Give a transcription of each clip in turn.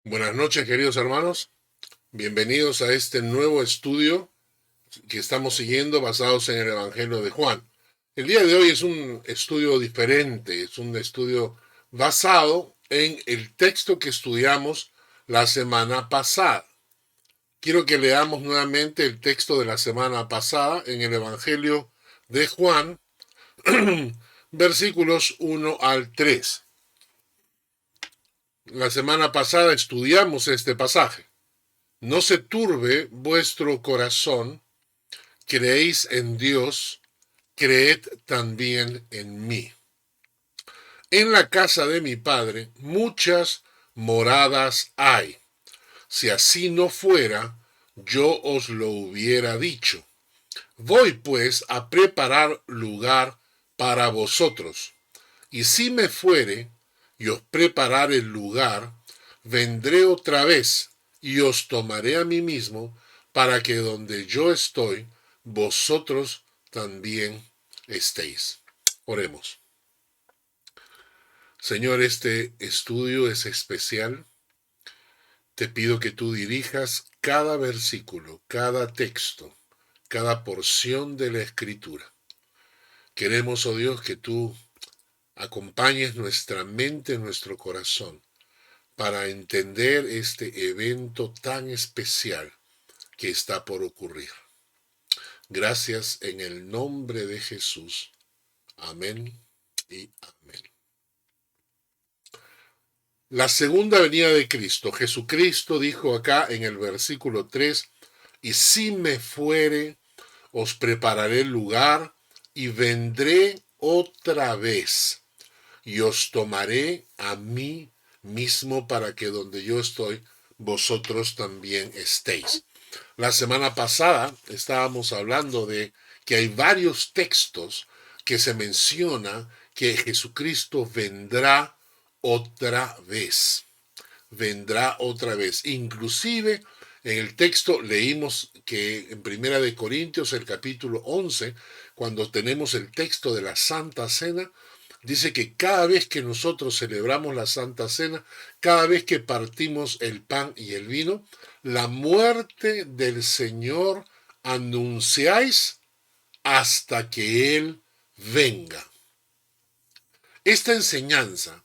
Buenas noches, queridos hermanos. Bienvenidos a este nuevo estudio que estamos siguiendo basados en el Evangelio de Juan. El día de hoy es un estudio diferente, es un estudio basado en el texto que estudiamos la semana pasada. Quiero que leamos nuevamente el texto de la semana pasada en el Evangelio de Juan, versículos 1 al 3. La semana pasada estudiamos este pasaje. No se turbe vuestro corazón, creéis en Dios, creed también en mí. En la casa de mi Padre muchas moradas hay. Si así no fuera, yo os lo hubiera dicho. Voy pues a preparar lugar para vosotros. Y si me fuere y os preparare el lugar, vendré otra vez y os tomaré a mí mismo, para que donde yo estoy, vosotros también estéis. Oremos. Señor, este estudio es especial. Te pido que tú dirijas cada versículo, cada texto, cada porción de la Escritura. Queremos, oh Dios, que tú acompañes nuestra mente, nuestro corazón, para entender este evento tan especial que está por ocurrir. Gracias en el nombre de Jesús. Amén y amén. La segunda venida de Cristo. Jesucristo dijo acá en el versículo 3, y si me fuere, os prepararé el lugar y vendré otra vez y os tomaré a mí mismo, para que donde yo estoy, vosotros también estéis. La semana pasada estábamos hablando de que hay varios textos que se menciona que Jesucristo vendrá otra vez. Vendrá otra vez. Inclusive en el texto leímos que en Primera de Corintios, el capítulo 11, cuando tenemos el texto de la Santa Cena, dice que cada vez que nosotros celebramos la Santa Cena, cada vez que partimos el pan y el vino, la muerte del Señor anunciáis hasta que Él venga. Esta enseñanza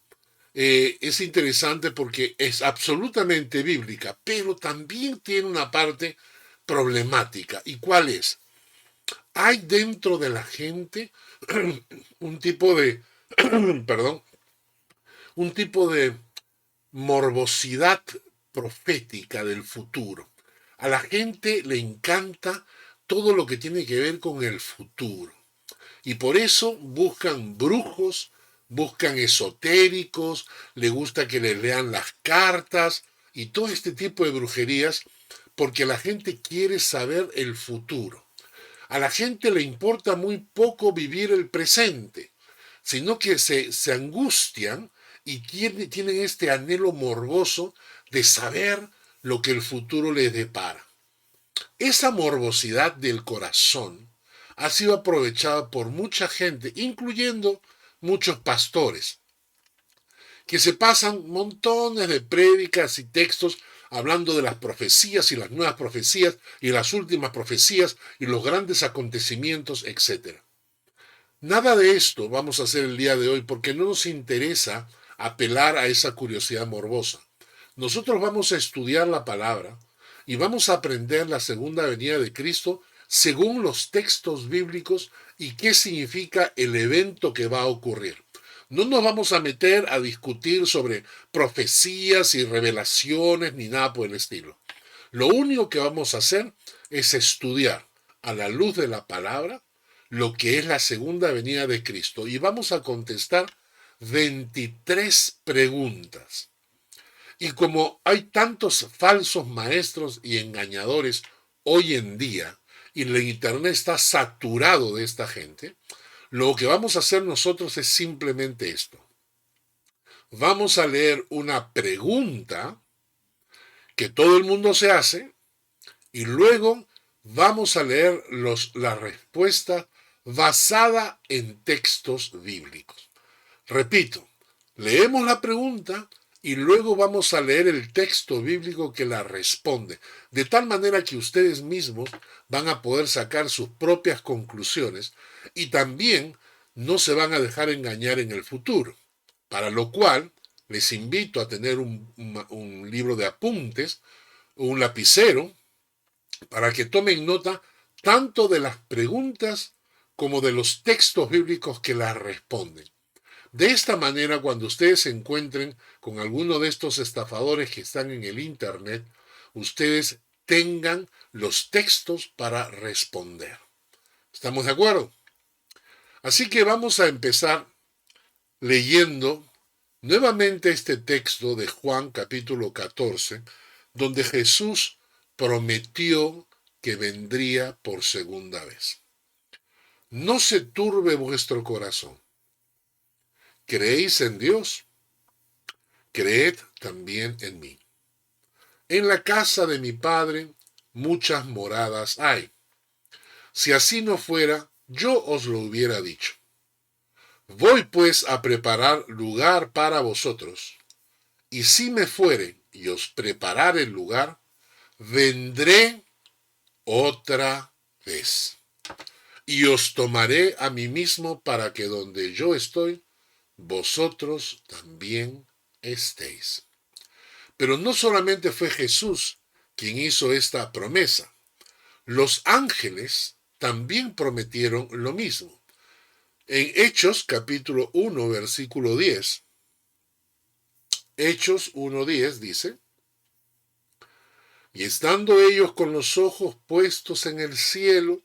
es interesante porque es absolutamente bíblica, pero también tiene una parte problemática. ¿Y cuál es? Hay dentro de la gente un tipo de, perdón, un tipo de morbosidad profética del futuro. A la gente le encanta todo lo que tiene que ver con el futuro. Y por eso buscan brujos, buscan esotéricos, le gusta que les lean las cartas y todo este tipo de brujerías, porque la gente quiere saber el futuro. A la gente le importa muy poco vivir el presente, sino que se angustian y tienen este anhelo morboso de saber lo que el futuro les depara. Esa morbosidad del corazón ha sido aprovechada por mucha gente, incluyendo muchos pastores, que se pasan montones de prédicas y textos hablando de las profecías y las nuevas profecías y las últimas profecías y los grandes acontecimientos, etc. Nada de esto vamos a hacer el día de hoy porque no nos interesa apelar a esa curiosidad morbosa. Nosotros vamos a estudiar la palabra y vamos a aprender la segunda venida de Cristo según los textos bíblicos y qué significa el evento que va a ocurrir. No nos vamos a meter a discutir sobre profecías y revelaciones ni nada por el estilo. Lo único que vamos a hacer es estudiar a la luz de la palabra lo que es la segunda venida de Cristo y vamos a contestar 23 preguntas. Y como hay tantos falsos maestros y engañadores hoy en día, y el internet está saturado de esta gente, lo que vamos a hacer nosotros es simplemente esto. Vamos a leer una pregunta que todo el mundo se hace y luego vamos a leer la respuesta basada en textos bíblicos. Repito, leemos la pregunta y luego vamos a leer el texto bíblico que la responde, de tal manera que ustedes mismos van a poder sacar sus propias conclusiones y también no se van a dejar engañar en el futuro, para lo cual les invito a tener un libro de apuntes, un lapicero, para que tomen nota tanto de las preguntas como de los textos bíblicos que las responden. De esta manera, cuando ustedes se encuentren con alguno de estos estafadores que están en el Internet, ustedes tengan los textos para responder. ¿Estamos de acuerdo? Así que vamos a empezar leyendo nuevamente este texto de Juan capítulo 14, donde Jesús prometió que vendría por segunda vez. No se turbe vuestro corazón. ¿Creéis en Dios? Creed también en mí. En la casa de mi Padre muchas moradas hay. Si así no fuera, yo os lo hubiera dicho. Voy pues a preparar lugar para vosotros, y si me fuere y os preparare el lugar, vendré otra vez, y os tomaré a mí mismo para que donde yo estoy, vosotros también estéis. Pero no solamente fue Jesús quien hizo esta promesa, los ángeles también prometieron lo mismo. En Hechos capítulo 1 versículo 10, Hechos 1:10 dice, y estando ellos con los ojos puestos en el cielo,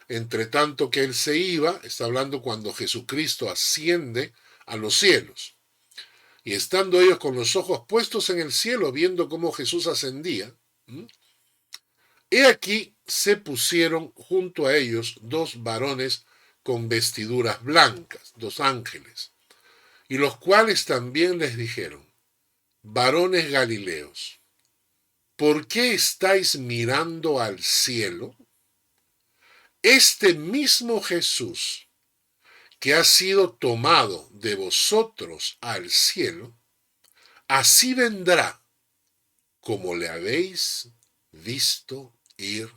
entre tanto que él se iba, está hablando cuando Jesucristo asciende a los cielos, y estando ellos con los ojos puestos en el cielo, viendo cómo Jesús ascendía, he aquí se pusieron junto a ellos dos varones con vestiduras blancas, dos ángeles, y los cuales también les dijeron, varones galileos, ¿por qué estáis mirando al cielo? Este mismo Jesús que ha sido tomado de vosotros al cielo, así vendrá como le habéis visto ir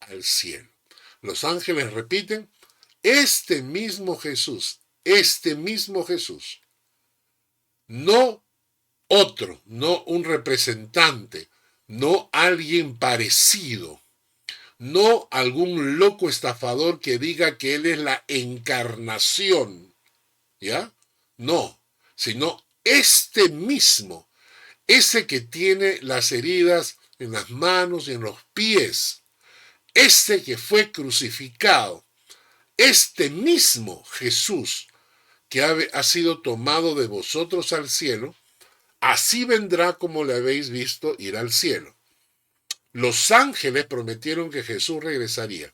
al cielo. Los ángeles repiten, este mismo Jesús, no otro, no un representante, no alguien parecido, no algún loco estafador que diga que él es la encarnación, ¿ya? No, sino este mismo, ese que tiene las heridas en las manos y en los pies, este que fue crucificado, este mismo Jesús que ha sido tomado de vosotros al cielo, así vendrá como le habéis visto ir al cielo. Los ángeles prometieron que Jesús regresaría.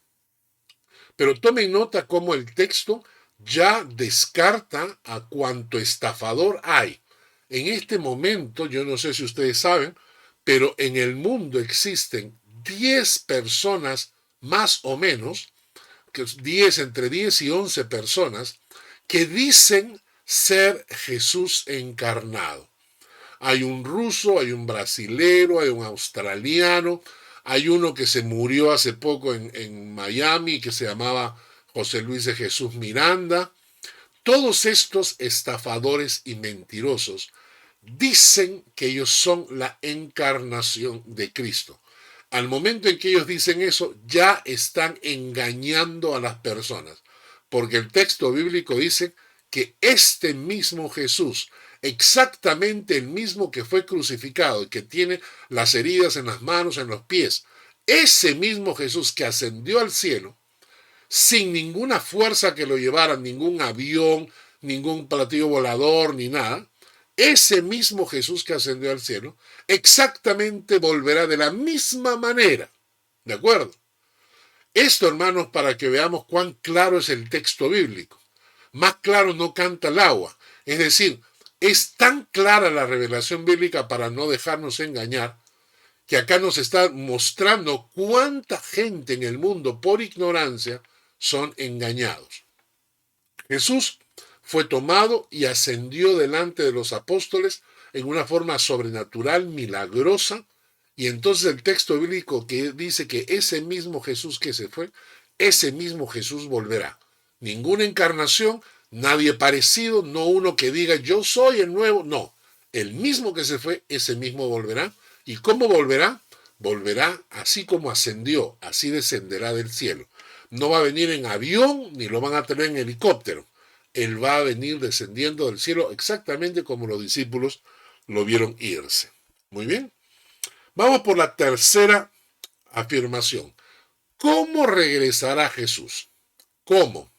Pero tomen nota cómo el texto ya descarta a cuanto estafador hay. En este momento, yo no sé si ustedes saben, pero en el mundo existen 10 personas más o menos, entre 10 y 11 personas, que dicen ser Jesús encarnado. Hay un ruso, hay un brasilero, hay un australiano, hay uno que se murió hace poco en Miami que se llamaba José Luis de Jesús Miranda. Todos estos estafadores y mentirosos dicen que ellos son la encarnación de Cristo. Al momento en que ellos dicen eso, ya están engañando a las personas, porque el texto bíblico dice que este mismo Jesús, exactamente el mismo que fue crucificado y que tiene las heridas en las manos, en los pies, ese mismo Jesús que ascendió al cielo, sin ninguna fuerza que lo llevara, ningún avión, ningún platillo volador, ni nada, ese mismo Jesús que ascendió al cielo, exactamente volverá de la misma manera. ¿De acuerdo? Esto, hermanos, para que veamos cuán claro es el texto bíblico. Más claro no canta el agua. Es decir, es tan clara la revelación bíblica para no dejarnos engañar, que acá nos está mostrando cuánta gente en el mundo por ignorancia son engañados. Jesús fue tomado y ascendió delante de los apóstoles en una forma sobrenatural, milagrosa, y entonces el texto bíblico que dice que ese mismo Jesús que se fue, ese mismo Jesús volverá. Ninguna encarnación, nadie parecido, no uno que diga yo soy el nuevo, no. El mismo que se fue, ese mismo volverá. ¿Y cómo volverá? Volverá así como ascendió, así descenderá del cielo. No va a venir en avión ni lo van a tener en helicóptero. Él va a venir descendiendo del cielo exactamente como los discípulos lo vieron irse. Muy bien. Vamos por la tercera afirmación. ¿Cómo regresará Jesús? ¿Cómo?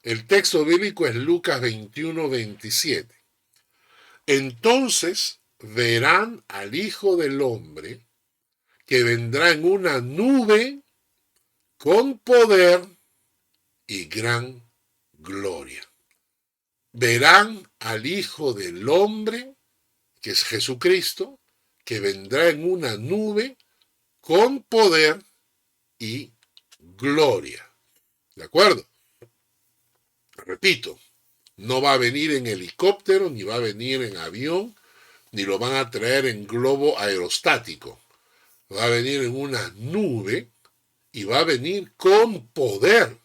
El texto bíblico es Lucas 21:27. Entonces verán al Hijo del Hombre que vendrá en una nube con poder y gran gloria. Verán al Hijo del Hombre, que es Jesucristo, que vendrá en una nube con poder y gloria. ¿De acuerdo? Repito, no va a venir en helicóptero, ni va a venir en avión, ni lo van a traer en globo aerostático. Va a venir en una nube y va a venir con poder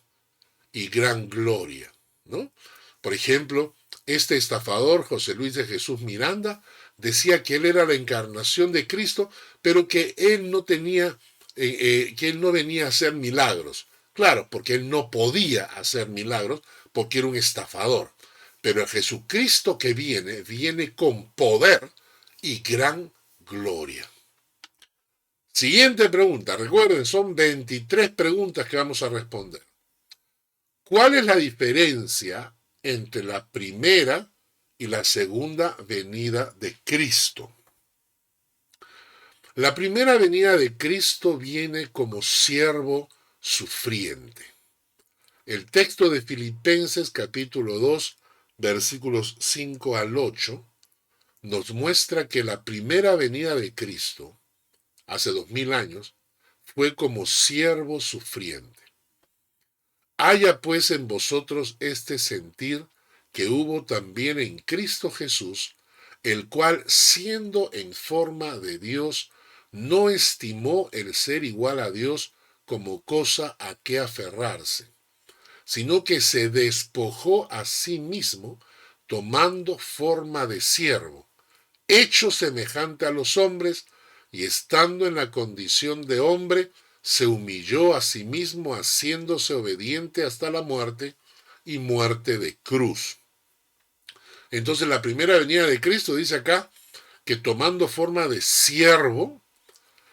y gran gloria, ¿no? Por ejemplo, este estafador, José Luis de Jesús Miranda, decía que él era la encarnación de Cristo, pero que él no tenía, que él no venía a hacer milagros. Claro, porque él no podía hacer milagros, porque era un estafador. Pero el Jesucristo que viene, viene con poder y gran gloria. Siguiente pregunta. Recuerden, son 23 preguntas que vamos a responder. ¿Cuál es la diferencia entre la primera y la segunda venida de Cristo? La primera venida de Cristo viene como siervo sufriente. El texto de Filipenses capítulo 2, versículos 5 al 8, nos muestra que la primera venida de Cristo, hace 2000 años, fue como siervo sufriente. Haya pues en vosotros este sentir que hubo también en Cristo Jesús, el cual, siendo en forma de Dios, no estimó el ser igual a Dios como cosa a que aferrarse, sino que se despojó a sí mismo, tomando forma de siervo, hecho semejante a los hombres, y estando en la condición de hombre, se humilló a sí mismo, haciéndose obediente hasta la muerte y muerte de cruz. Entonces la primera venida de Cristo dice acá que tomando forma de siervo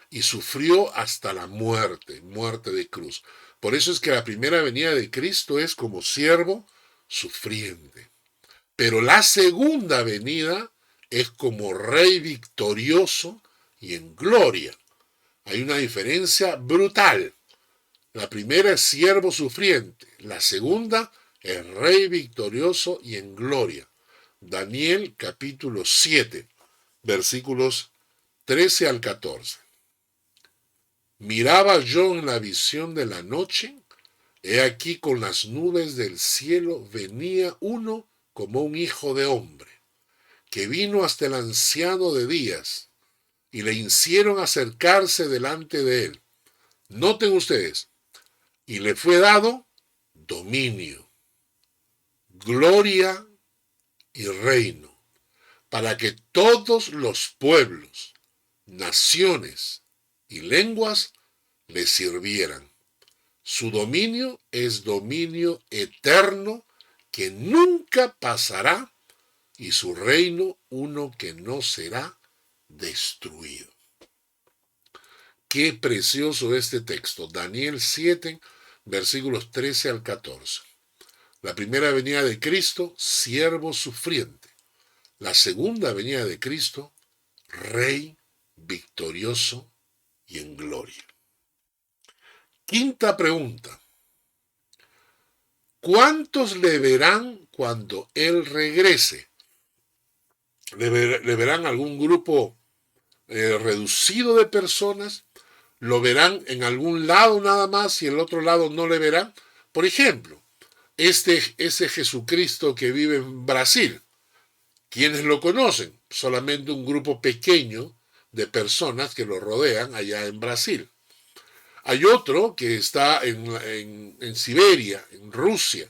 y sufrió hasta la muerte, muerte de cruz. Por eso es que la primera venida de Cristo es como siervo sufriente. Pero la segunda venida es como rey victorioso y en gloria. Hay una diferencia brutal. La primera es siervo sufriente, la segunda es rey victorioso y en gloria. Daniel capítulo 7, versículos 13 al 14. Miraba yo en la visión de la noche, he aquí con las nubes del cielo venía uno como un hijo de hombre, que vino hasta el anciano de días, y le hicieron acercarse delante de él. Noten ustedes, y le fue dado dominio, gloria y reino, para que todos los pueblos, naciones y lenguas le sirvieran. Su dominio es dominio eterno que nunca pasará, y su reino uno que no será destruido. Qué precioso este texto, Daniel 7, versículos 13 al 14. La primera venida de Cristo, siervo sufriente. La segunda venida de Cristo, rey victorioso y en gloria. Quinta pregunta. ¿Cuántos le verán cuando Él regrese? ¿Le verán algún grupo reducido de personas? ¿Lo verán en algún lado nada más y el otro lado no le verán? Por ejemplo, ese Jesucristo que vive en Brasil, ¿Quiénes lo conocen? Solamente un grupo pequeño de personas que lo rodean allá en Brasil. Hay otro que está en Siberia, en Rusia.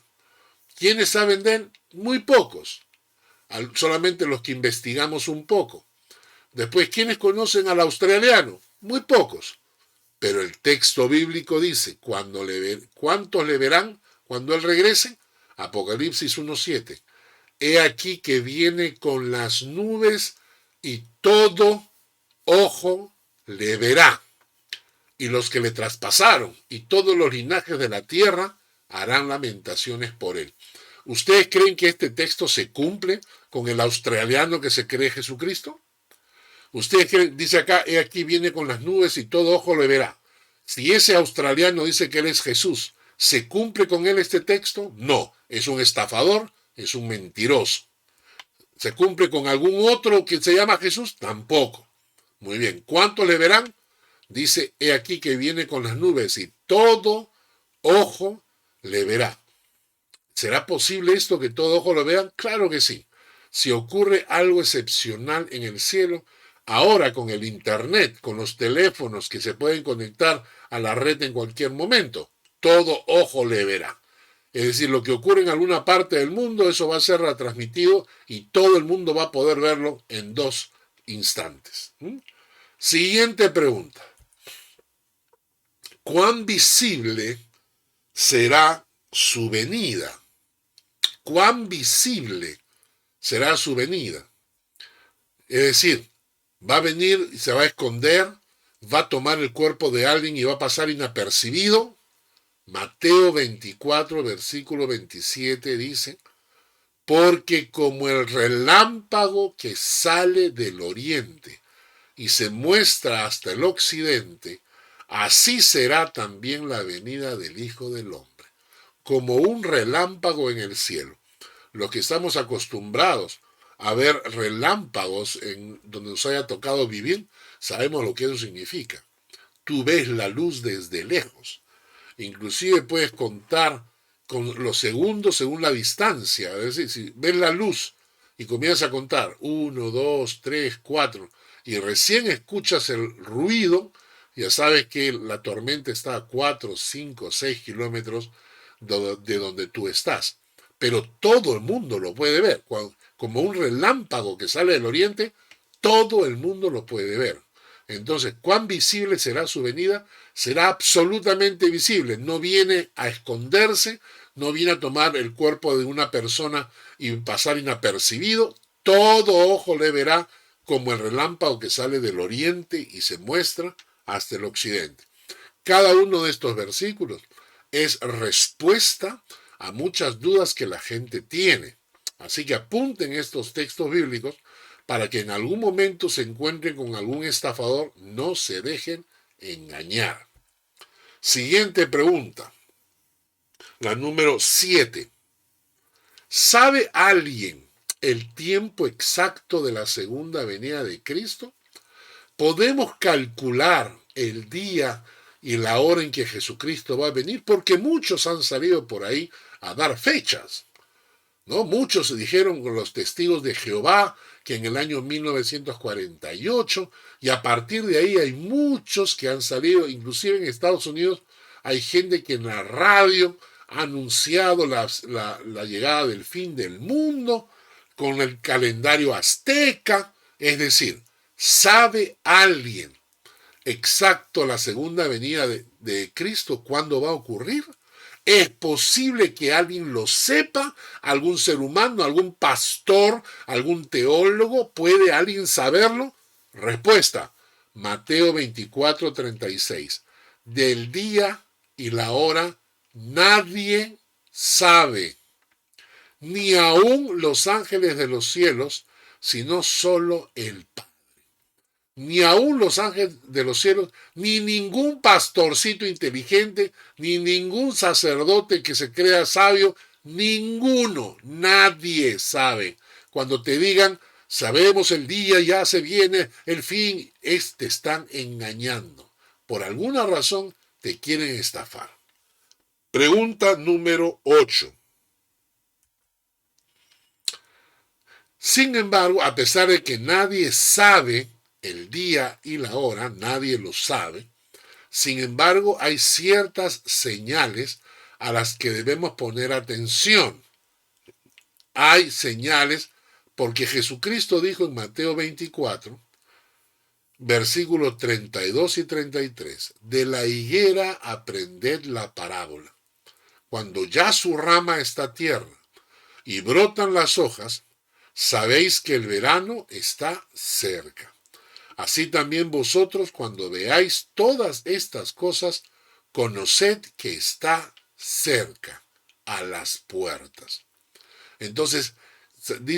¿Quiénes saben de él? Muy pocos, solamente los que investigamos un poco. Después, ¿quiénes conocen al australiano? Muy pocos. Pero el texto bíblico dice, ¿cuántos le verán cuando él regrese? Apocalipsis 1:7. He aquí que viene con las nubes y todo ojo le verá. Y los que le traspasaron y todos los linajes de la tierra harán lamentaciones por él. ¿Ustedes creen que este texto se cumple con el australiano que se cree Jesucristo? Ustedes creen, dice acá, he aquí viene con las nubes y todo ojo le verá. Si ese australiano dice que él es Jesús, ¿se cumple con él este texto? No, es un estafador, es un mentiroso. ¿Se cumple con algún otro que se llama Jesús? Tampoco. Muy bien, ¿cuántos le verán? Dice, he aquí que viene con las nubes y todo ojo le verá. ¿Será posible esto que todo ojo lo vean? Claro que sí. Si ocurre algo excepcional en el cielo, ahora con el internet, con los teléfonos que se pueden conectar a la red en cualquier momento, todo ojo le verá. Es decir, lo que ocurre en alguna parte del mundo, eso va a ser retransmitido y todo el mundo va a poder verlo en 2 instantes. Siguiente pregunta. ¿Cuán visible será su venida? ¿Cuán visible será su venida? Es decir, va a venir y se va a esconder, va a tomar el cuerpo de alguien y va a pasar inapercibido. Mateo 24, versículo 27 dice, porque como el relámpago que sale del oriente y se muestra hasta el occidente, así será también la venida del Hijo del Hombre, como un relámpago en el cielo. Los que estamos acostumbrados a ver relámpagos en donde nos haya tocado vivir, sabemos lo que eso significa. Tú ves la luz desde lejos. Inclusive puedes contar con los segundos según la distancia. Es decir, si ves la luz y comienzas a contar 1, 2, 3, 4 y recién escuchas el ruido, ya sabes que la tormenta está a 4, 5, 6 kilómetros de donde tú estás. Pero todo el mundo lo puede ver. Como un relámpago que sale del oriente, todo el mundo lo puede ver. Entonces, ¿cuán visible será su venida? Será absolutamente visible. No viene a esconderse, no viene a tomar el cuerpo de una persona y pasar inapercibido. Todo ojo le verá como el relámpago que sale del oriente y se muestra hasta el occidente. Cada uno de estos versículos es respuesta a muchas dudas que la gente tiene. Así que apunten estos textos bíblicos para que en algún momento se encuentren con algún estafador, no se dejen engañar. Siguiente pregunta, la número 7. ¿Sabe alguien el tiempo exacto de la segunda venida de Cristo? ¿Podemos calcular el día y la hora en que Jesucristo va a venir? Porque muchos han salido por ahí a dar fechas, ¿no? Muchos dijeron con los testigos de Jehová que en el año 1948, y a partir de ahí hay muchos que han salido, inclusive en Estados Unidos hay gente que en la radio ha anunciado la llegada del fin del mundo con el calendario azteca. Es decir, ¿sabe alguien exacto la segunda venida de Cristo cuándo va a ocurrir? ¿Es posible que alguien lo sepa? ¿Algún ser humano, algún pastor, algún teólogo? ¿Puede alguien saberlo? Respuesta, Mateo 24:36. Del día y la hora nadie sabe, ni aun los ángeles de los cielos, sino solo el Padre. Ni aun los ángeles de los cielos, ni ningún pastorcito inteligente, ni ningún sacerdote que se crea sabio, ninguno, nadie sabe. Cuando te digan, sabemos el día, ya se viene el fin, te están engañando. Por alguna razón te quieren estafar. Pregunta número 8. Sin embargo, a pesar de que nadie sabe el día y la hora, nadie lo sabe, sin embargo, hay ciertas señales a las que debemos poner atención. Hay señales porque Jesucristo dijo en Mateo 24, versículos 32 y 33, de la higuera aprended la parábola. Cuando ya su rama está tierna y brotan las hojas, sabéis que el verano está cerca. Así también vosotros, cuando veáis todas estas cosas, conoced que está cerca, a las puertas. Entonces,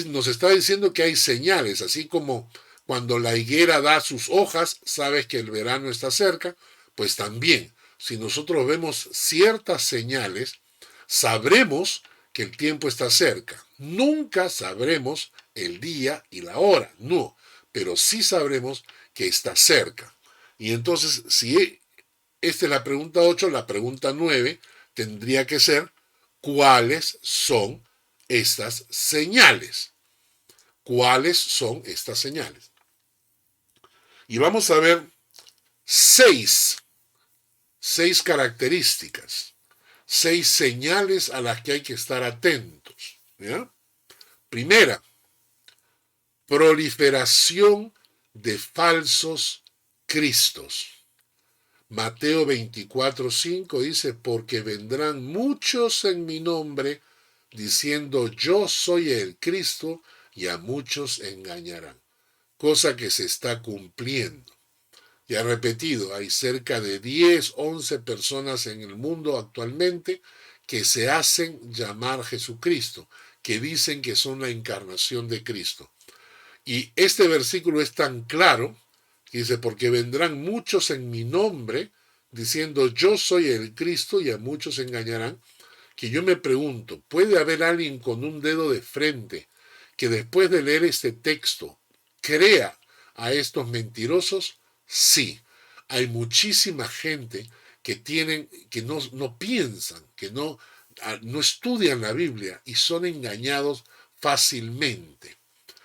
nos está diciendo que hay señales, así como cuando la higuera da sus hojas, sabes que el verano está cerca, pues también, si nosotros vemos ciertas señales, sabremos que el tiempo está cerca. Nunca sabremos el día y la hora, no, pero sí sabremos que está cerca. Y entonces, si esta es la pregunta 8, la pregunta 9 tendría que ser, ¿cuáles son estas señales? ¿Cuáles son estas señales? Y vamos a ver seis características, 6 señales a las que hay que estar atentos. ¿Ya? Primera, proliferación de falsos cristos. Mateo 24:5 dice, porque vendrán muchos en mi nombre diciendo yo soy el Cristo y a muchos engañarán. Cosa que se está cumpliendo. Ya repetido, hay cerca de 10, 11 personas en el mundo actualmente que se hacen llamar Jesucristo, que dicen que son la encarnación de Cristo. Y este versículo es tan claro, que dice, porque vendrán muchos en mi nombre, diciendo yo soy el Cristo y a muchos engañarán, que yo me pregunto, ¿puede haber alguien con un dedo de frente que después de leer este texto crea a estos mentirosos? Sí, hay muchísima gente que no piensan, que no estudian la Biblia y son engañados fácilmente.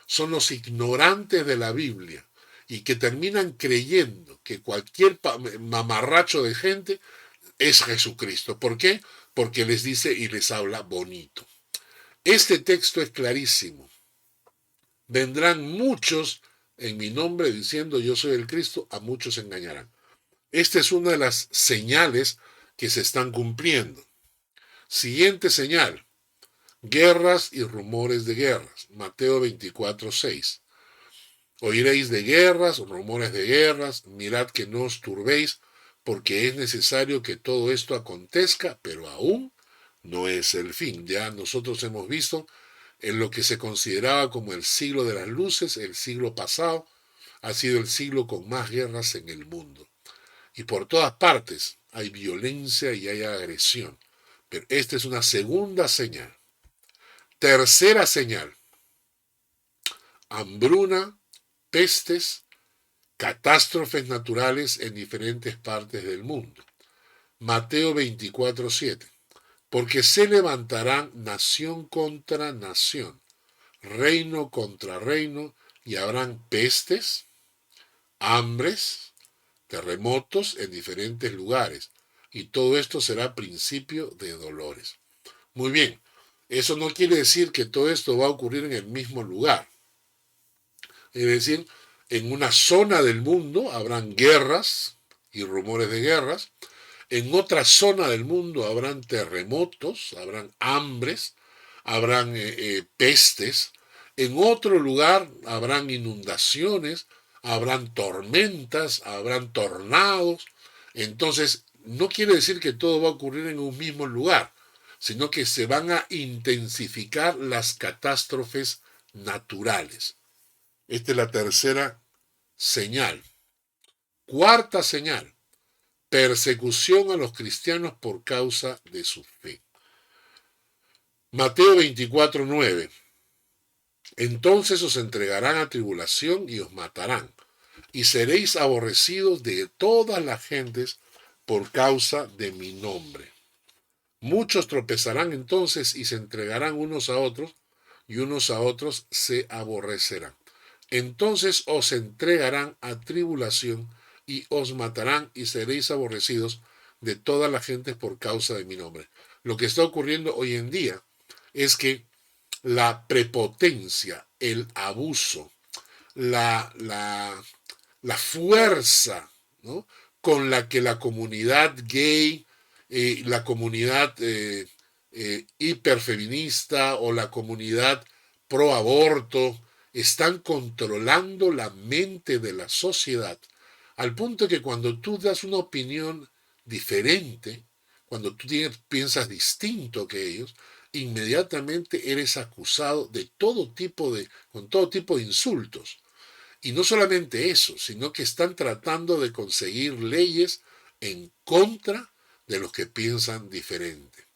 Son los ignorantes de la Biblia y que terminan creyendo que cualquier mamarracho de gente es Jesucristo. ¿Por qué? Porque les dice y les habla bonito. Este texto es clarísimo. Vendrán muchos en mi nombre diciendo yo soy el Cristo, a muchos engañarán. Esta es una de las señales que se están cumpliendo. Siguiente señal, guerras y rumores de guerras. Mateo 24:6. Oiréis de guerras, rumores de guerras, mirad que no os turbéis, porque es necesario que todo esto acontezca, pero aún no es el fin. Ya nosotros hemos visto en lo que se consideraba como el siglo de las luces, el siglo pasado, ha sido el siglo con más guerras en el mundo. Y por todas partes hay violencia y hay agresión. Pero esta es una segunda señal. Tercera señal, hambruna, pestes, catástrofes naturales en diferentes partes del mundo. Mateo 24:7. Porque se levantarán nación contra nación, reino contra reino, y habrán pestes, hambres, terremotos en diferentes lugares, y todo esto será principio de dolores. Muy bien, eso no quiere decir que todo esto va a ocurrir en el mismo lugar. Es decir, en una zona del mundo habrán guerras y rumores de guerras, en otra zona del mundo habrán terremotos, habrán hambres, habrán pestes, en otro lugar habrán inundaciones, habrán tormentas, habrán tornados. Entonces, no quiere decir que todo va a ocurrir en un mismo lugar, sino que se van a intensificar las catástrofes naturales. Esta es la tercera señal. Cuarta señal, persecución a los cristianos por causa de su fe. Mateo 24:9. Entonces os entregarán a tribulación y os matarán, y seréis aborrecidos de todas las gentes por causa de mi nombre. Muchos tropezarán entonces y se entregarán unos a otros, y unos a otros se aborrecerán. Entonces os entregarán a tribulación y os matarán y seréis aborrecidos de todas las gentes por causa de mi nombre. Lo que está ocurriendo hoy en día es que la prepotencia, el abuso, la, la, la fuerza, ¿no?, con la que la comunidad gay, la comunidad hiperfeminista o la comunidad pro aborto están controlando la mente de la sociedad, al punto que cuando tú das una opinión diferente, cuando tú piensas distinto que ellos, inmediatamente eres acusado de con todo tipo de insultos. Y no solamente eso, sino que están tratando de conseguir leyes en contra de los que piensan diferente.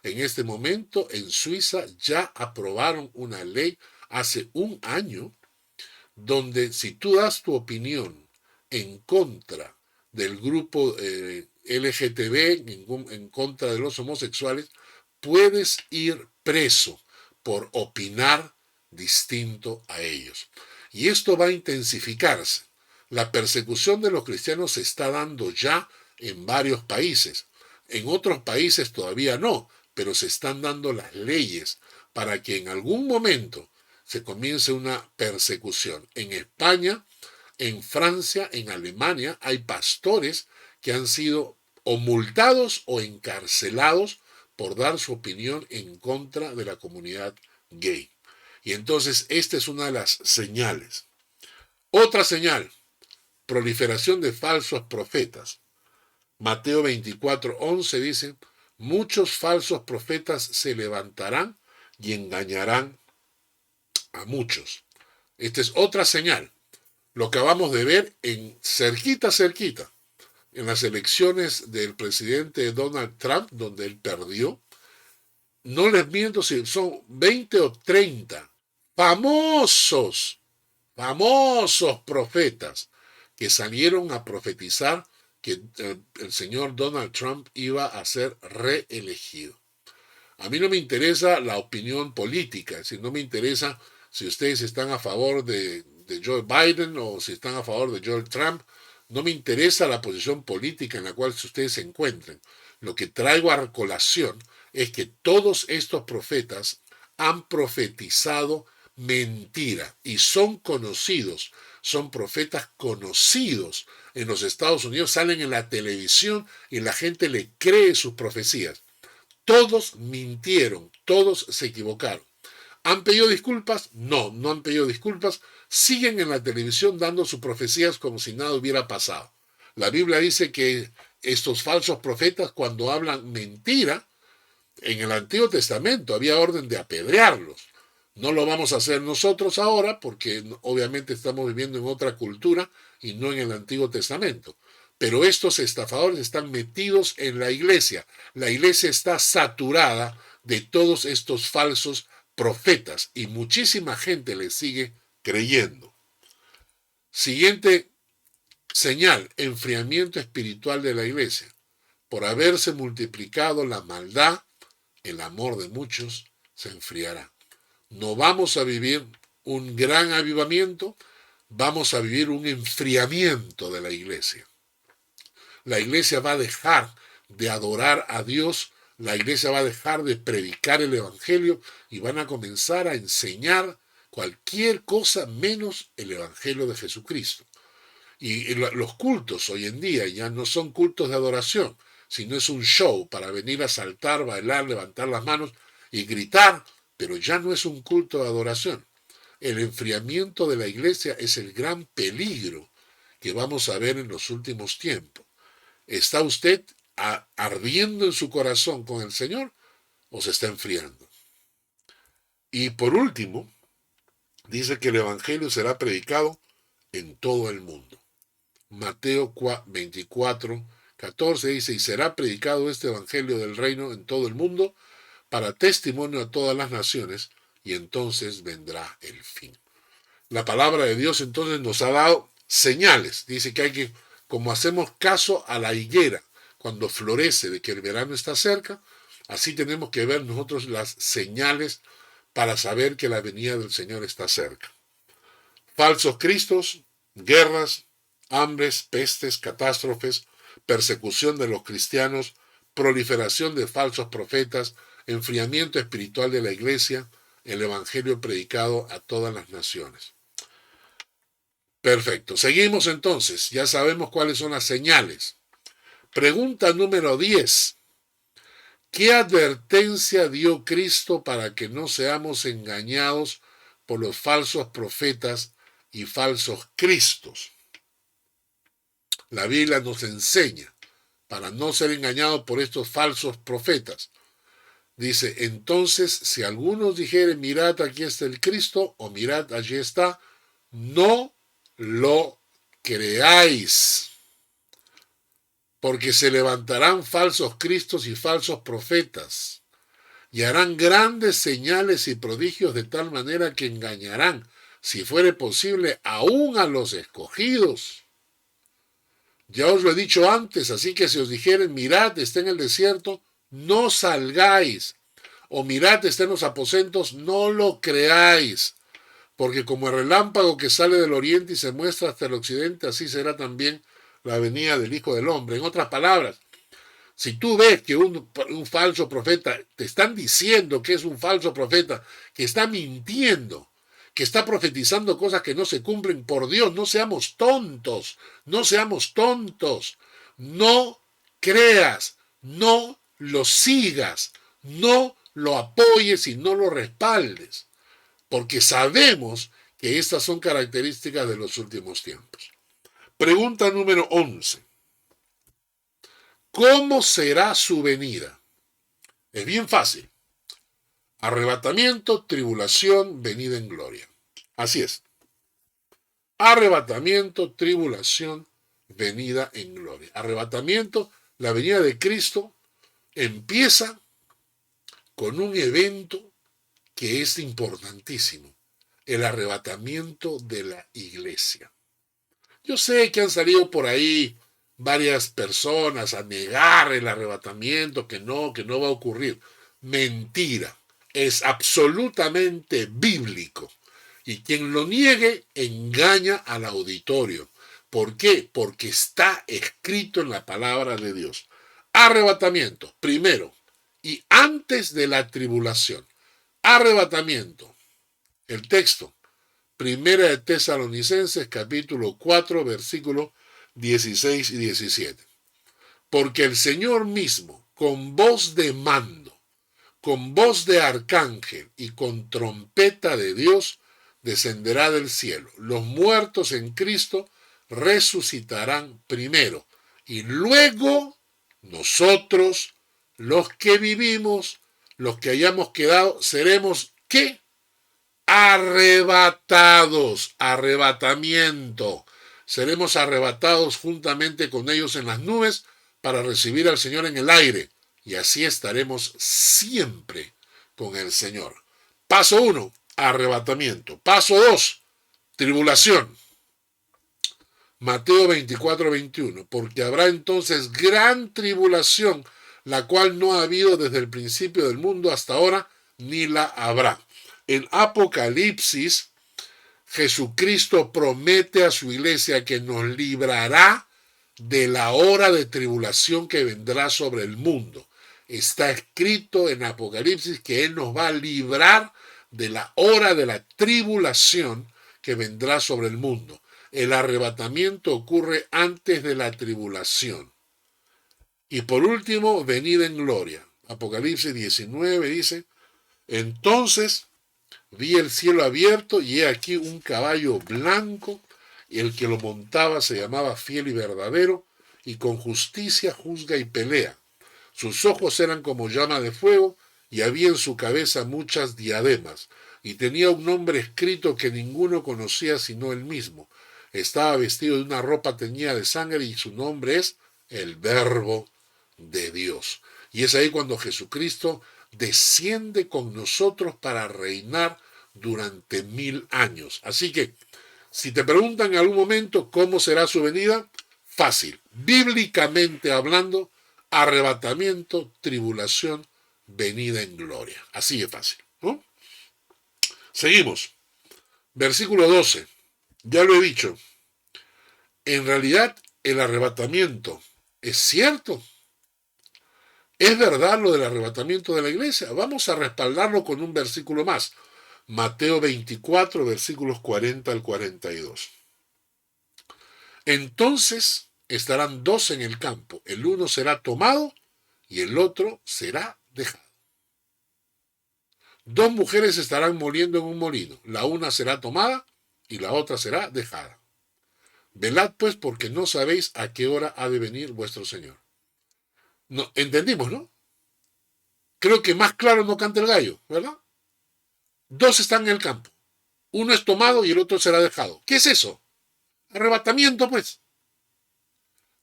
En este momento, en Suiza ya aprobaron una ley hace un año donde si tú das tu opinión en contra del grupo LGTB, en contra de los homosexuales, puedes ir preso por opinar distinto a ellos. Y esto va a intensificarse. La persecución de los cristianos se está dando ya en varios países. En otros países todavía no, pero se están dando las leyes para que en algún momento se comience una persecución. En España, en Francia, en Alemania, hay pastores que han sido o multados o encarcelados por dar su opinión en contra de la comunidad gay. Y entonces esta es una de las señales. Otra señal, proliferación de falsos profetas. Mateo 24:11 dice, muchos falsos profetas se levantarán y engañarán a muchos. Esta es otra señal. Lo acabamos de ver en cerquita, en las elecciones del presidente Donald Trump, donde él perdió. No les miento si son 20 o 30 famosos profetas que salieron a profetizar que el señor Donald Trump iba a ser reelegido. A mí no me interesa la opinión política, si no me interesa si ustedes están a favor de Joe Biden o si están a favor de Joe Trump, no me interesa la posición política en la cual ustedes se encuentren. Lo que traigo a colación es que todos estos profetas han profetizado mentira y son conocidos, son profetas conocidos en los Estados Unidos, salen en la televisión y la gente le cree sus profecías. Todos mintieron, todos se equivocaron. ¿Han pedido disculpas? No, no han pedido disculpas. Siguen en la televisión dando sus profecías como si nada hubiera pasado. La Biblia dice que estos falsos profetas, cuando hablan mentira, en el Antiguo Testamento había orden de apedrearlos. No lo vamos a hacer nosotros ahora porque obviamente estamos viviendo en otra cultura y no en el Antiguo Testamento. Pero estos estafadores están metidos en la iglesia. La iglesia está saturada de todos estos falsos profetas y muchísima gente les sigue creyendo. Siguiente señal, enfriamiento espiritual de la iglesia. Por haberse multiplicado la maldad, el amor de muchos se enfriará. No vamos a vivir un gran avivamiento, vamos a vivir un enfriamiento de la iglesia. La iglesia va a dejar de adorar a Dios, la iglesia va a dejar de predicar el evangelio y van a comenzar a enseñar cualquier cosa menos el evangelio de Jesucristo. Y los cultos hoy en día ya no son cultos de adoración, sino es un show para venir a saltar, bailar, levantar las manos y gritar, pero ya no es un culto de adoración. El enfriamiento de la iglesia es el gran peligro que vamos a ver en los últimos tiempos. ¿Está usted ardiendo en su corazón con el Señor o se está enfriando? Y por último, dice que el evangelio será predicado en todo el mundo. Mateo 24:14 dice, y será predicado este evangelio del reino en todo el mundo para testimonio a todas las naciones, y entonces vendrá el fin. La palabra de Dios entonces nos ha dado señales. Dice que hay que, como hacemos caso a la higuera cuando florece de que el verano está cerca, así tenemos que ver nosotros las señales para saber que la venida del Señor está cerca. Falsos cristos, guerras, hambres, pestes, catástrofes, persecución de los cristianos, proliferación de falsos profetas, enfriamiento espiritual de la iglesia, el evangelio predicado a todas las naciones. Perfecto. Seguimos entonces. Ya sabemos cuáles son las señales. Pregunta número 10. ¿Qué advertencia dio Cristo para que no seamos engañados por los falsos profetas y falsos cristos? La Biblia nos enseña para no ser engañados por estos falsos profetas. Dice, entonces, si algunos dijeren, mirad, aquí está el Cristo, o mirad, allí está, no lo creáis, porque se levantarán falsos cristos y falsos profetas, y harán grandes señales y prodigios de tal manera que engañarán, si fuere posible, aún a los escogidos. Ya os lo he dicho antes, así que si os dijeren, mirad, está en el desierto, no salgáis, o mirad, está en los aposentos, no lo creáis, porque como el relámpago que sale del oriente y se muestra hasta el occidente, así será también la venida del Hijo del Hombre. En otras palabras, si tú ves que un falso profeta, te están diciendo que es un falso profeta, que está mintiendo, que está profetizando cosas que no se cumplen, por Dios, no seamos tontos, no seamos tontos, no creas, no lo sigas, no lo apoyes y no lo respaldes, porque sabemos que estas son características de los últimos tiempos. Pregunta número 11. ¿Cómo será su venida? Es bien fácil. Arrebatamiento, tribulación, venida en gloria. Así es. Arrebatamiento, tribulación, venida en gloria. Arrebatamiento, la venida de Cristo empieza con un evento que es importantísimo, el arrebatamiento de la iglesia. Yo sé que han salido por ahí varias personas a negar el arrebatamiento, que no va a ocurrir. Mentira. Es absolutamente bíblico. Y quien lo niegue engaña al auditorio. ¿Por qué? Porque está escrito en la palabra de Dios. Arrebatamiento, primero, y antes de la tribulación. Arrebatamiento. El texto. Primera de Tesalonicenses, capítulo 4, versículos 16 y 17. Porque el Señor mismo, con voz de mando, con voz de arcángel y con trompeta de Dios, descenderá del cielo. Los muertos en Cristo resucitarán primero, y luego nosotros, los que vivimos, los que hayamos quedado, seremos ¿qué? Arrebatados, arrebatamiento. Seremos arrebatados juntamente con ellos en las nubes para recibir al Señor en el aire. Y así estaremos siempre con el Señor. Paso 1, arrebatamiento. Paso 2, tribulación. Mateo 24, 21. Porque habrá entonces gran tribulación, la cual no ha habido desde el principio del mundo hasta ahora, ni la habrá. En Apocalipsis, Jesucristo promete a su iglesia que nos librará de la hora de tribulación que vendrá sobre el mundo. Está escrito en Apocalipsis que Él nos va a librar de la hora de la tribulación que vendrá sobre el mundo. El arrebatamiento ocurre antes de la tribulación. Y por último, venida en gloria. Apocalipsis 19 dice, entonces vi el cielo abierto y he aquí un caballo blanco, y el que lo montaba se llamaba Fiel y Verdadero, y con justicia juzga y pelea. Sus ojos eran como llama de fuego, y había en su cabeza muchas diademas, y tenía un nombre escrito que ninguno conocía sino él mismo. Estaba vestido de una ropa teñida de sangre, y su nombre es el Verbo de Dios. Y es ahí cuando Jesucristo desciende con nosotros para reinar durante 1000 años. Así que, si te preguntan en algún momento cómo será su venida, fácil. Bíblicamente hablando, arrebatamiento, tribulación, venida en gloria. Así de fácil, ¿no? Seguimos. Versículo 12. Ya lo he dicho. En realidad, el arrebatamiento es cierto. ¿Es verdad lo del arrebatamiento de la iglesia? Vamos a respaldarlo con un versículo más. Mateo 24, versículos 40 al 42. Entonces estarán dos en el campo. El uno será tomado y el otro será dejado. Dos mujeres estarán moliendo en un molino. La una será tomada y la otra será dejada. Velad pues porque no sabéis a qué hora ha de venir vuestro Señor. No, entendimos, ¿no? Creo que más claro no canta el gallo, ¿verdad? Dos están en el campo. Uno es tomado y el otro será dejado. ¿Qué es eso? Arrebatamiento, pues.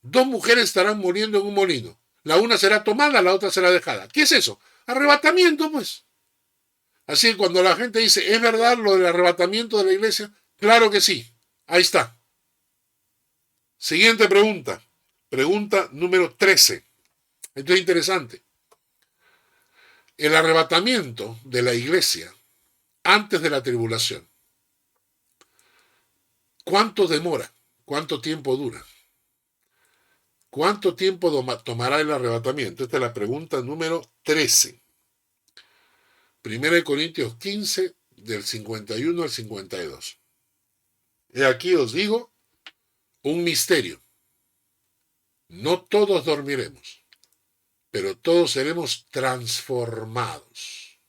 Dos mujeres estarán muriendo en un molino. La una será tomada, la otra será dejada. ¿Qué es eso? Arrebatamiento, pues. Así que cuando la gente dice, ¿es verdad lo del arrebatamiento de la iglesia? Claro que sí. Ahí está. Siguiente pregunta. Pregunta número 13. Esto es interesante. El arrebatamiento de la iglesia antes de la tribulación. ¿Cuánto demora? ¿Cuánto tiempo dura? ¿Cuánto tiempo tomará el arrebatamiento? Esta es la pregunta número 13. 1 Corintios 15, del 51 al 52. Y aquí os digo un misterio. No todos dormiremos, pero todos seremos transformados.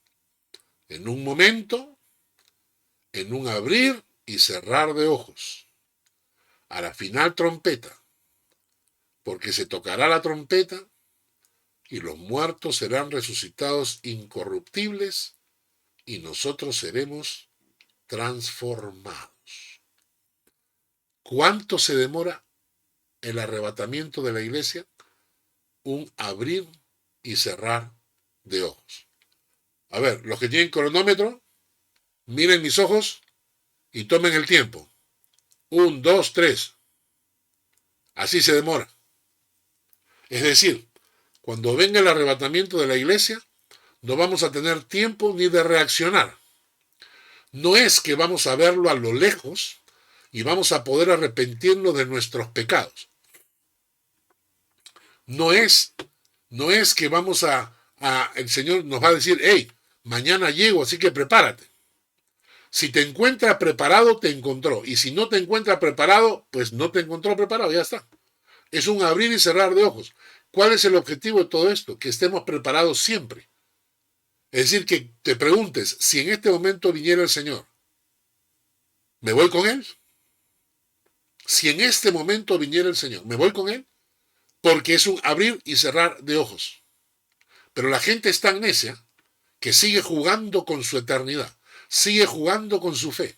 En un momento, en un abrir y cerrar de ojos. A la final trompeta, porque se tocará la trompeta y los muertos serán resucitados incorruptibles y nosotros seremos transformados. ¿Cuánto se demora el arrebatamiento de la iglesia? Un abrir y cerrar de ojos. A ver, los que tienen cronómetro, miren mis ojos y tomen el tiempo. 1, 2, 3. Así se demora. Es decir, cuando venga el arrebatamiento de la iglesia, no vamos a tener tiempo ni de reaccionar. No es que vamos a verlo a lo lejos y vamos a poder arrepentirnos de nuestros pecados. No es que vamos el Señor nos va a decir, hey, mañana llego, así que prepárate. Si te encuentra preparado, te encontró. Y si no te encuentra preparado, pues no te encontró preparado, ya está. Es un abrir y cerrar de ojos. ¿Cuál es el objetivo de todo esto? Que estemos preparados siempre. Es decir, que te preguntes, si en este momento viniera el Señor, ¿me voy con Él? Si en este momento viniera el Señor, ¿me voy con Él? Porque es un abrir y cerrar de ojos. Pero la gente es tan necia que sigue jugando con su eternidad, sigue jugando con su fe.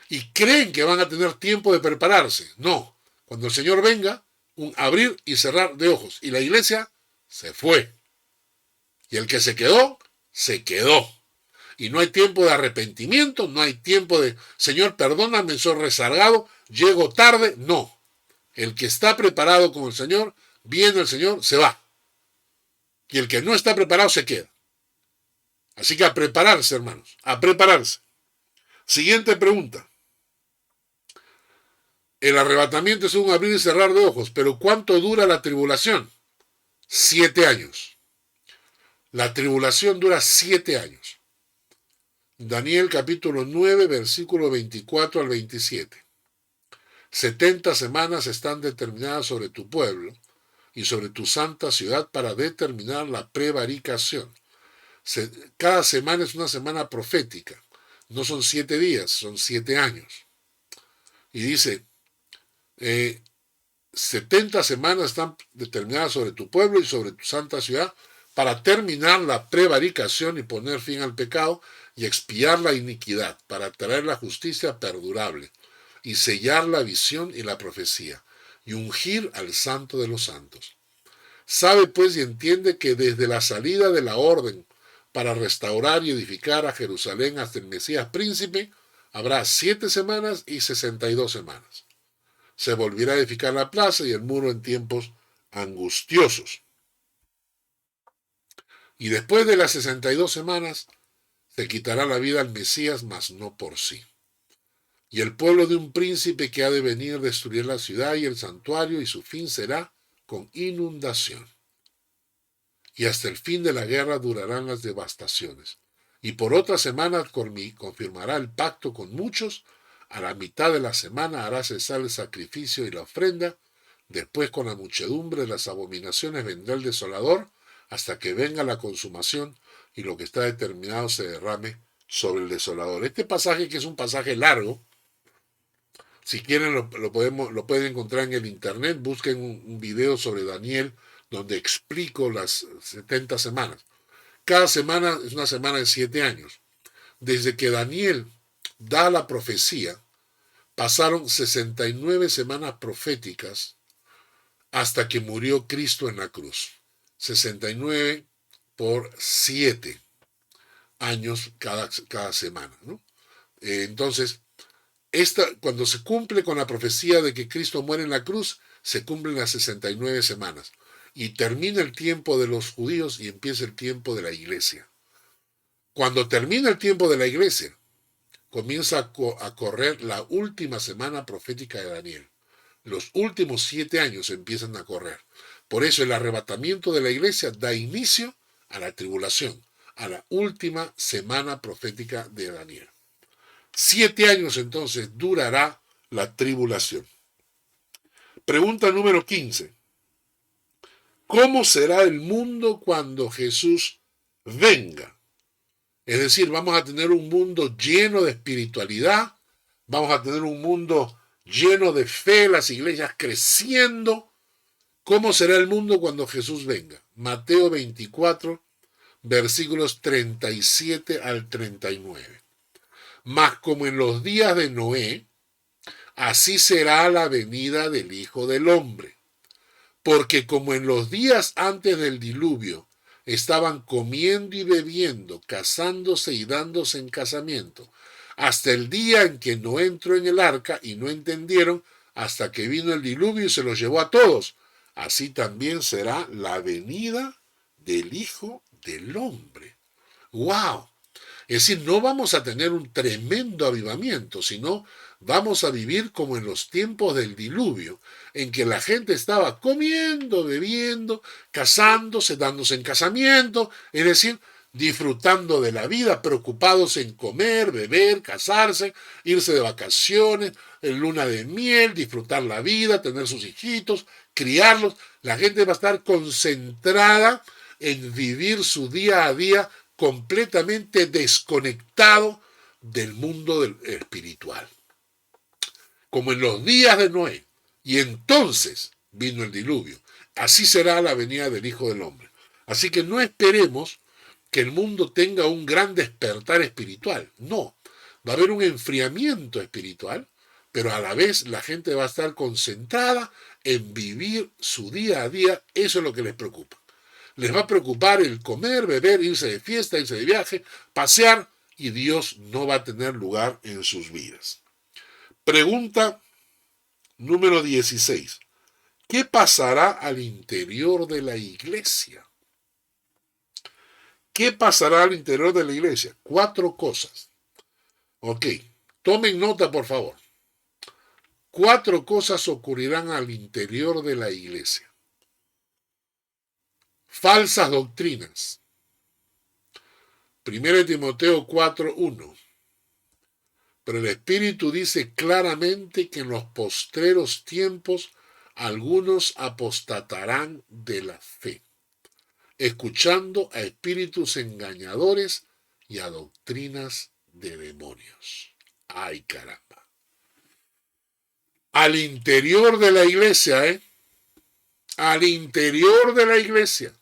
Y creen que van a tener tiempo de prepararse. No, cuando el Señor venga, un abrir y cerrar de ojos. Y la iglesia se fue. Y el que se quedó, se quedó. Y no hay tiempo de arrepentimiento, no hay tiempo de, Señor, perdóname, soy rezagado, llego tarde. No. El que está preparado con el Señor, viene el Señor, se va. Y el que no está preparado se queda. Así que a prepararse, hermanos, a prepararse. Siguiente pregunta. El arrebatamiento es un abrir y cerrar de ojos, pero ¿cuánto dura la tribulación? 7 años. La tribulación dura 7 años. Daniel capítulo 9, versículo 24 al 27. 70 semanas están determinadas sobre tu pueblo y sobre tu santa ciudad para determinar la prevaricación. Cada semana es una semana profética. No son 7 días, son 7 años. Y dice, 70 semanas están determinadas sobre tu pueblo y sobre tu santa ciudad para terminar la prevaricación y poner fin al pecado y expiar la iniquidad, para traer la justicia perdurable y sellar la visión y la profecía y ungir al santo de los santos. Sabe pues y entiende que desde la salida de la orden para restaurar y edificar a Jerusalén hasta el Mesías príncipe, habrá 7 semanas y 62 semanas. Se volverá a edificar la plaza y el muro en tiempos angustiosos. Y después de las 62 semanas, Se quitará la vida al Mesías, mas no por sí. Y el pueblo de un príncipe que ha de venir destruir la ciudad y el santuario, y su fin será con inundación. Y hasta el fin de la guerra durarán las devastaciones. Y por otra semana confirmará el pacto con muchos. A la mitad de la semana hará cesar el sacrificio y la ofrenda. Después, con la muchedumbre de las abominaciones, vendrá el desolador, hasta que venga la consumación y lo que está determinado se derrame sobre el desolador. Este pasaje, que es un pasaje largo, si quieren lo pueden encontrar en el internet. Busquen un video sobre Daniel donde explico las 70 semanas. Cada semana es una semana de 7 años. Desde que Daniel da la profecía, pasaron 69 semanas proféticas hasta que murió Cristo en la cruz. 69 por 7 años cada semana, ¿no? Entonces, cuando se cumple con la profecía de que Cristo muere en la cruz, se cumplen las 69 semanas. Y termina el tiempo de los judíos y empieza el tiempo de la iglesia. Cuando termina el tiempo de la iglesia, comienza a correr la última semana profética de Daniel. Los últimos 7 años empiezan a correr. Por eso el arrebatamiento de la iglesia da inicio a la tribulación, a la última semana profética de Daniel. 7 años entonces durará la tribulación. Pregunta número 15. ¿Cómo será el mundo cuando Jesús venga? Es decir, vamos a tener un mundo lleno de espiritualidad, vamos a tener un mundo lleno de fe, las iglesias creciendo. ¿Cómo será el mundo cuando Jesús venga? Mateo 24, versículos 37 al 39. Mas como en los días de Noé, así será la venida del Hijo del Hombre. Porque como en los días antes del diluvio estaban comiendo y bebiendo, casándose y dándose en casamiento, hasta el día en que Noé entró en el arca y no entendieron, hasta que vino el diluvio y se los llevó a todos. Así también será la venida del Hijo del Hombre. ¡Wow! Es decir, no vamos a tener un tremendo avivamiento, sino vamos a vivir como en los tiempos del diluvio, en que la gente estaba comiendo, bebiendo, casándose, dándose en casamiento, es decir, disfrutando de la vida, preocupados en comer, beber, casarse, irse de vacaciones, en luna de miel, disfrutar la vida, tener sus hijitos, criarlos. La gente va a estar concentrada en vivir su día a día completamente desconectado del mundo espiritual. Como en los días de Noé. Y entonces vino el diluvio. Así será la venida del Hijo del Hombre. Así que no esperemos que el mundo tenga un gran despertar espiritual. No. Va a haber un enfriamiento espiritual, pero a la vez la gente va a estar concentrada en vivir su día a día. Eso es lo que les preocupa. Les va a preocupar el comer, beber, irse de fiesta, irse de viaje, pasear, y Dios no va a tener lugar en sus vidas. Pregunta número 16. ¿Qué pasará al interior de la iglesia? ¿Qué pasará al interior de la iglesia? 4 cosas. Ok, tomen nota por favor. 4 cosas ocurrirán al interior de la iglesia. Falsas doctrinas. 1 Timoteo 4:1. Pero el Espíritu dice claramente que en los postreros tiempos algunos apostatarán de la fe, escuchando a espíritus engañadores y a doctrinas de demonios. ¡Ay, caramba! Al interior de la iglesia, al interior de la iglesia.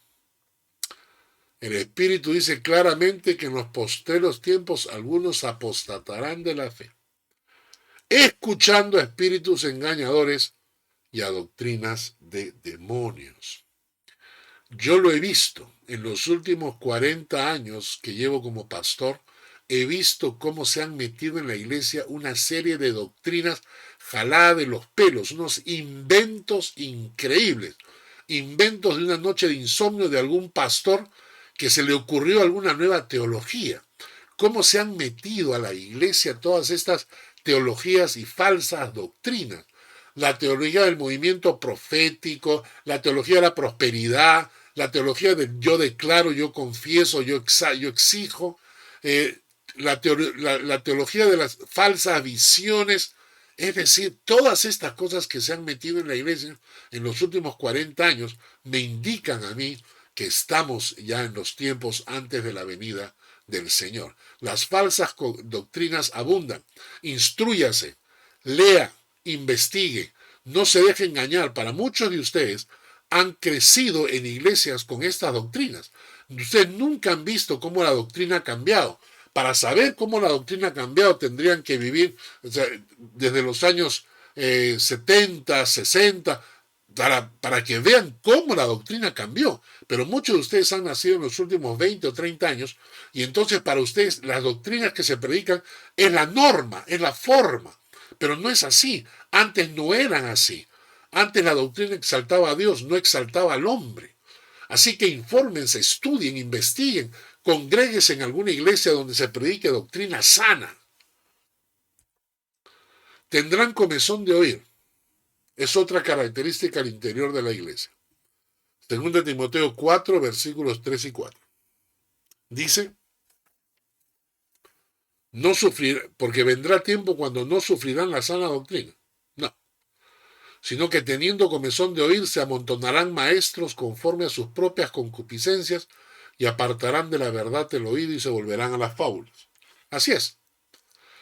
El Espíritu dice claramente que en los postreros tiempos algunos apostatarán de la fe, escuchando a espíritus engañadores y a doctrinas de demonios. Yo lo he visto en los últimos 40 años que llevo como pastor. He visto cómo se han metido en la iglesia una serie de doctrinas jaladas de los pelos, unos inventos increíbles, inventos de una noche de insomnio de algún pastor que se le ocurrió alguna nueva teología. cómo se han metido a la iglesia todas estas teologías y falsas doctrinas. La teología del movimiento profético, la teología de la prosperidad, la teología del yo declaro, yo confieso, yo exijo, la teología de las falsas visiones. Es decir, todas estas cosas que se han metido en la iglesia en los últimos 40 años me indican a mí que estamos ya en los tiempos antes de la venida del Señor. Las falsas doctrinas abundan. Instrúyase, lea, investigue, no se deje engañar. Para muchos de ustedes han crecido en iglesias con estas doctrinas. Ustedes nunca han visto cómo la doctrina ha cambiado. Para saber cómo la doctrina ha cambiado tendrían que vivir, o sea, desde los años 70, 60, para que vean cómo la doctrina cambió. Pero muchos de ustedes han nacido en los últimos 20 o 30 años y entonces para ustedes las doctrinas que se predican es la norma, es la forma. Pero no es así. Antes no eran así. Antes la doctrina exaltaba a Dios, no exaltaba al hombre. Así que infórmense, estudien, investiguen, congréguense en alguna iglesia donde se predique doctrina sana. Tendrán comezón de oír. Es otra característica al interior de la iglesia. 2 Timoteo 4, versículos 3 y 4. Dice, no sufrir, porque vendrá tiempo cuando no sufrirán la sana doctrina. No. Sino que teniendo comezón de oír, se amontonarán maestros conforme a sus propias concupiscencias y apartarán de la verdad el oído y se volverán a las fábulas. Así es.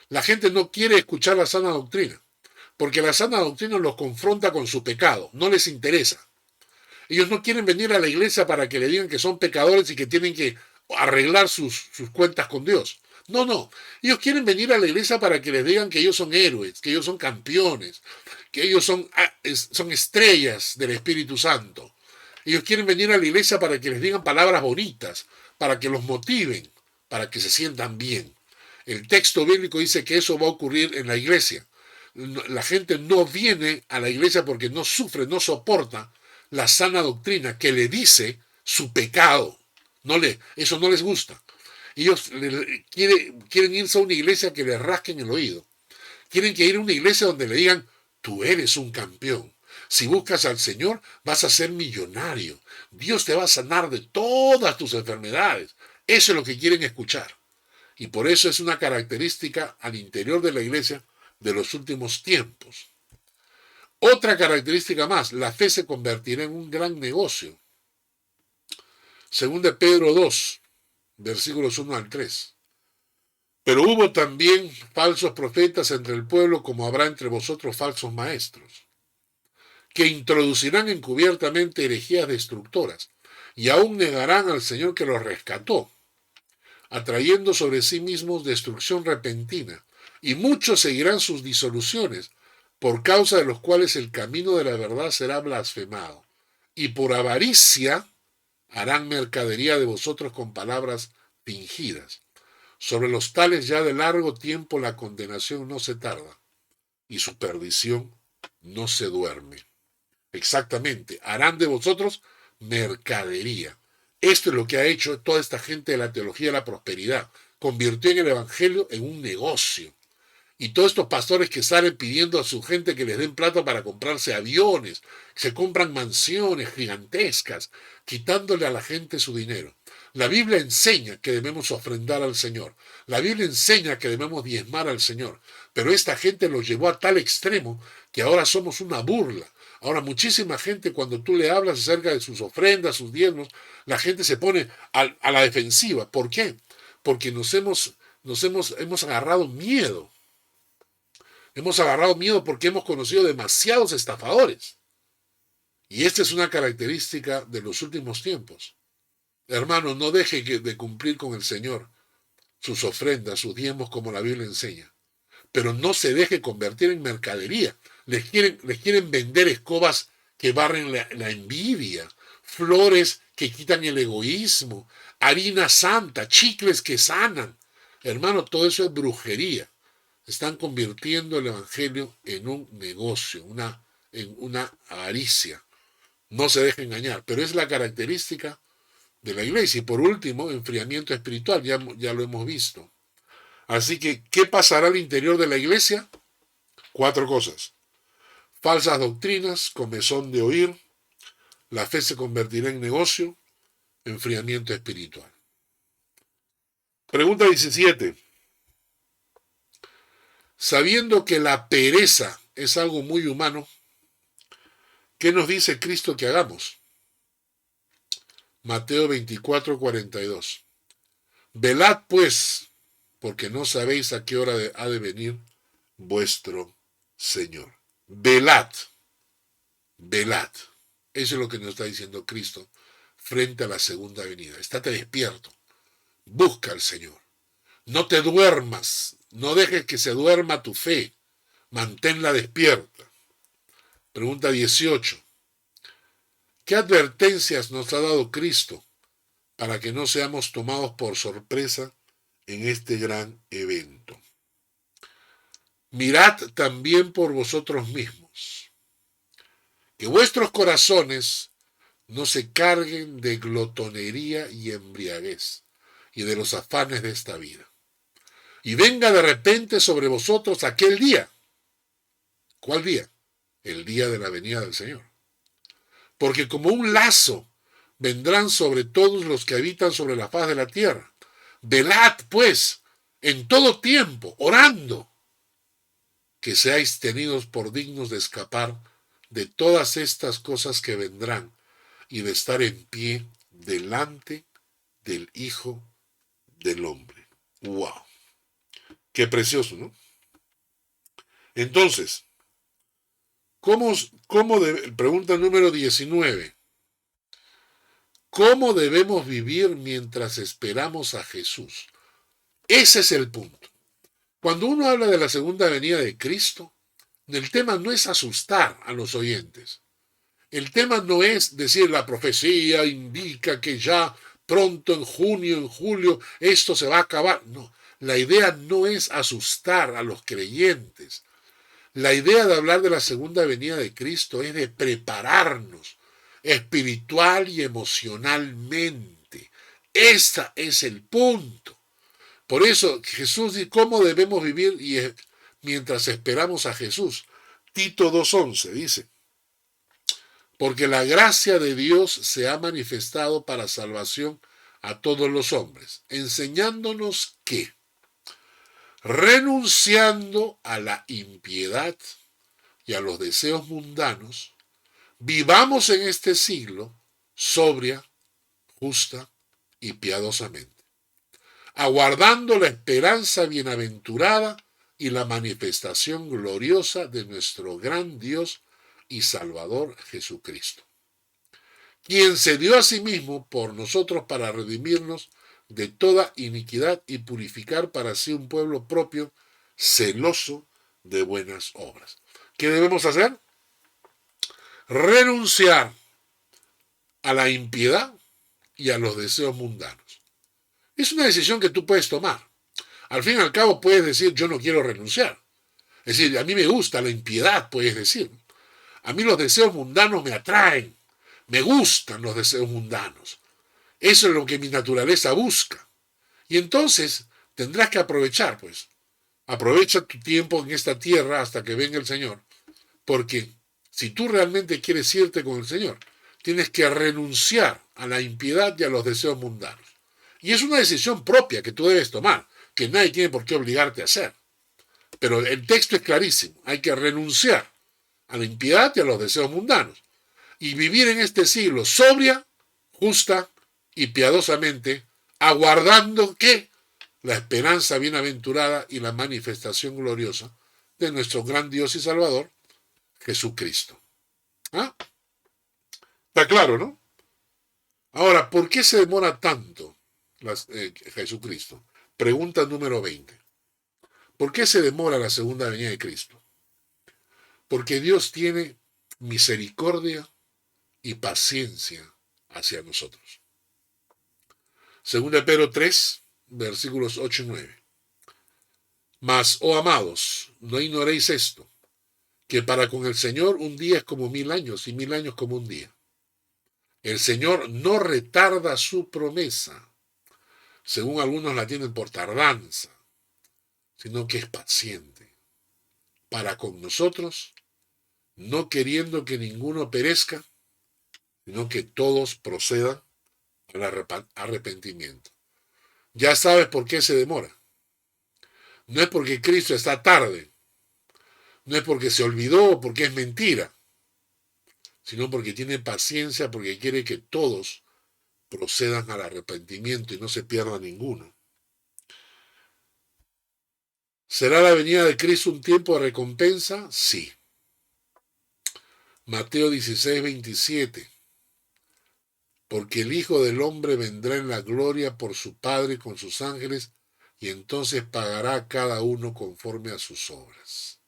La gente no quiere escuchar la sana doctrina, porque la sana doctrina los confronta con su pecado, no les interesa. Ellos no quieren venir a la iglesia para que le digan que son pecadores y que tienen que arreglar sus cuentas con Dios. No, no. Ellos quieren venir a la iglesia para que les digan que ellos son héroes, que ellos son campeones, que ellos son estrellas del Espíritu Santo. Ellos quieren venir a la iglesia para que les digan palabras bonitas, para que los motiven, para que se sientan bien. El texto bíblico dice que eso va a ocurrir en la iglesia. La gente no viene a la iglesia porque no sufre, no soporta la sana doctrina que le dice su pecado. Eso no les gusta. Ellos quieren irse a una iglesia que les rasquen el oído. Quieren que ir a una iglesia donde le digan, tú eres un campeón. Si buscas al Señor, vas a ser millonario. Dios te va a sanar de todas tus enfermedades. Eso es lo que quieren escuchar. Y por eso es una característica al interior de la iglesia de los últimos tiempos. Otra característica más, la fe se convertirá en un gran negocio. Según de Pedro 2, versículos 1 al 3. Pero hubo también falsos profetas entre el pueblo, como habrá entre vosotros falsos maestros, que introducirán encubiertamente herejías destructoras, y aún negarán al Señor que los rescató, atrayendo sobre sí mismos destrucción repentina, y muchos seguirán sus disoluciones, por causa de los cuales el camino de la verdad será blasfemado, y por avaricia harán mercadería de vosotros con palabras fingidas. Sobre los tales ya de largo tiempo la condenación no se tarda, y su perdición no se duerme. Exactamente, harán de vosotros mercadería. Esto es lo que ha hecho toda esta gente de la teología de la prosperidad. Convirtió en el evangelio en un negocio. Y todos estos pastores que salen pidiendo a su gente que les den plata para comprarse aviones, se compran mansiones gigantescas, quitándole a la gente su dinero. La Biblia enseña que debemos ofrendar al Señor. La Biblia enseña que debemos diezmar al Señor. Pero esta gente lo llevó a tal extremo que ahora somos una burla. Ahora muchísima gente, cuando tú le hablas acerca de sus ofrendas, sus diezmos, la gente se pone a la defensiva. ¿Por qué? Porque hemos agarrado miedo. Hemos agarrado miedo porque hemos conocido demasiados estafadores. Y esta es una característica de los últimos tiempos. Hermano, no deje de cumplir con el Señor sus ofrendas, sus diezmos como la Biblia enseña. Pero no se deje convertir en mercadería. Les quieren vender escobas que barren la envidia, flores que quitan el egoísmo, harina santa, chicles que sanan. Hermano, todo eso es brujería. Están convirtiendo el evangelio en un negocio, en una avaricia. No se deje engañar, pero es la característica de la iglesia. Y por último, enfriamiento espiritual, ya lo hemos visto. Así que, ¿qué pasará al interior de la iglesia? 4 cosas. Falsas doctrinas, comezón de oír, la fe se convertirá en negocio, enfriamiento espiritual. Pregunta 17. Sabiendo que la pereza es algo muy humano, ¿qué nos dice Cristo que hagamos? Mateo 24:42. Velad pues, porque no sabéis a qué hora ha de venir vuestro Señor. Velad, velad. Eso es lo que nos está diciendo Cristo frente a la segunda venida. Estate despierto, busca al Señor. No te duermas, no dejes que se duerma tu fe, manténla despierta. Pregunta 18. ¿Qué advertencias nos ha dado Cristo para que no seamos tomados por sorpresa en este gran evento? Mirad también por vosotros mismos, que vuestros corazones no se carguen de glotonería y embriaguez y de los afanes de esta vida. Y venga de repente sobre vosotros aquel día. ¿Cuál día? El día de la venida del Señor. Porque como un lazo vendrán sobre todos los que habitan sobre la faz de la tierra. Velad, pues, en todo tiempo, orando, que seáis tenidos por dignos de escapar de todas estas cosas que vendrán y de estar en pie delante del Hijo del Hombre. ¡Wow! ¡Qué precioso!, ¿no? Entonces, pregunta número 19. ¿Cómo debemos vivir mientras esperamos a Jesús? Ese es el punto. Cuando uno habla de la segunda venida de Cristo, el tema no es asustar a los oyentes. El tema no es decir la profecía indica que ya pronto en junio, en julio, esto se va a acabar. No, la idea no es asustar a los creyentes. La idea de hablar de la segunda venida de Cristo es de prepararnos espiritual y emocionalmente. Ese es el punto. Por eso Jesús dice, ¿cómo debemos vivir mientras esperamos a Jesús? Tito 2:11 dice, porque la gracia de Dios se ha manifestado para salvación a todos los hombres, enseñándonos que, renunciando a la impiedad y a los deseos mundanos, vivamos en este siglo sobria, justa y piadosamente, aguardando la esperanza bienaventurada y la manifestación gloriosa de nuestro gran Dios y Salvador Jesucristo, quien se dio a sí mismo por nosotros para redimirnos de toda iniquidad y purificar para sí un pueblo propio, celoso de buenas obras. ¿Qué debemos hacer? Renunciar a la impiedad y a los deseos mundanos. Es una decisión que tú puedes tomar. Al fin y al cabo puedes decir, yo no quiero renunciar. Es decir, a mí me gusta la impiedad, puedes decir. A mí los deseos mundanos me atraen. Me gustan los deseos mundanos. Eso es lo que mi naturaleza busca. Y entonces tendrás que aprovechar, pues. Aprovecha tu tiempo en esta tierra hasta que venga el Señor. Porque si tú realmente quieres irte con el Señor, tienes que renunciar a la impiedad y a los deseos mundanos. Y es una decisión propia que tú debes tomar, que nadie tiene por qué obligarte a hacer. Pero el texto es clarísimo. Hay que renunciar a la impiedad y a los deseos mundanos. Y vivir en este siglo sobria, justa y piadosamente, aguardando que la esperanza bienaventurada y la manifestación gloriosa de nuestro gran Dios y Salvador, Jesucristo. ¿Ah? Está claro, ¿no? Ahora, ¿por qué se demora tanto Jesucristo? Pregunta número 20. ¿Por qué se demora la segunda venida de Cristo? Porque Dios tiene misericordia y paciencia hacia nosotros. Segunda Pedro 3, versículos 8 y 9. Mas, oh amados, no ignoréis esto, que para con el Señor un día es como 1000 años y 1000 años como un día. El Señor no retarda su promesa, según algunos la tienen por tardanza, sino que es paciente para con nosotros, no queriendo que ninguno perezca, sino que todos procedan al arrepentimiento. Ya sabes por qué se demora. No es porque Cristo está tarde, no es porque se olvidó o porque es mentira, sino porque tiene paciencia, porque quiere que todos procedan al arrepentimiento y no se pierda ninguno. ¿Será la venida de Cristo un tiempo de recompensa? Sí. Mateo 16, 27. Porque el Hijo del Hombre vendrá en la gloria por su Padre con sus ángeles, y entonces pagará a cada uno conforme a sus obras.